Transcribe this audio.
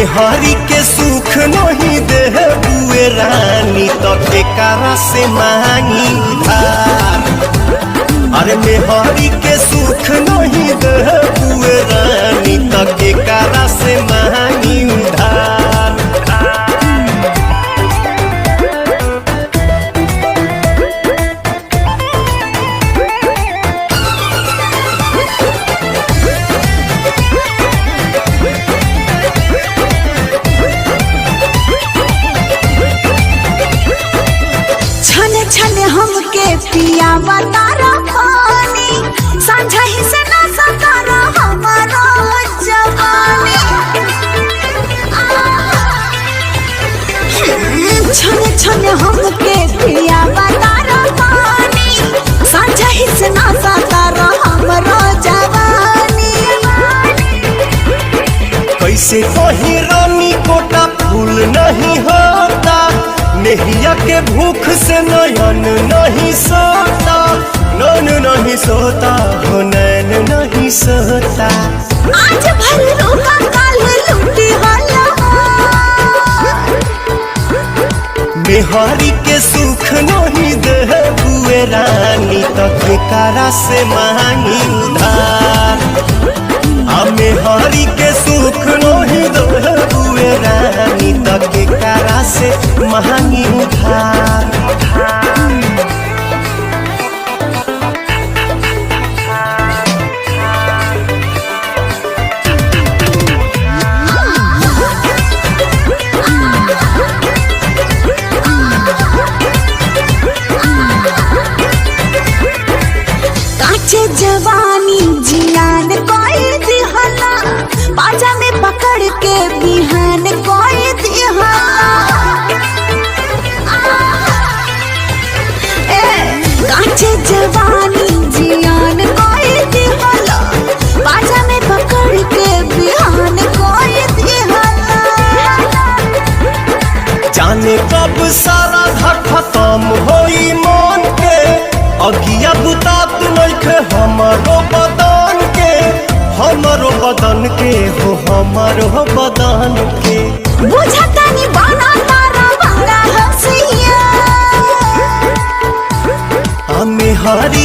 मेहरी के सुख नहीं दे बुए रानी तो केकरा से मांगी उधार। अरे मेहरी के सुख नहीं दे बुए रानी तो केकरा से मांगी उधार। छने हमके पिया बता रखनी सांझा ही से ना सतारा हमारा जवानी। छने छने हमके पिया बता रखनी सांझा ही से ना सतारा हमारा जवानी। कैसे कहीं रानी कोटा फूल नहीं होता, नेहिया के भूख से नयन नहीं सोता, नैन नहीं सोता हो नैन नहीं सोता। आज भर रोका काल लूटी होला। मेहरी के सुख नहीं दे बुए रानी तो केकरा से मांगी उधार। मेहरी के सुख नहीं दे बुए रानी तो केकरा से मांगी उधार। काचे जवानी जियान कोई दिहला, बाजा में पकड़ के बिहान कोई दिहला। काचे जवानी जियान कोई दिहला, बाजा में पकड़ के बिहान कोई दिहला। जाने कब सारा धर खत्म होई मन के, अगिया बुतात नइखे हमरो बदन के, हमरो बदन के हो हमरो बदन के। बुझता नहीं बना तारा बड़ा हंसिया। मेहरी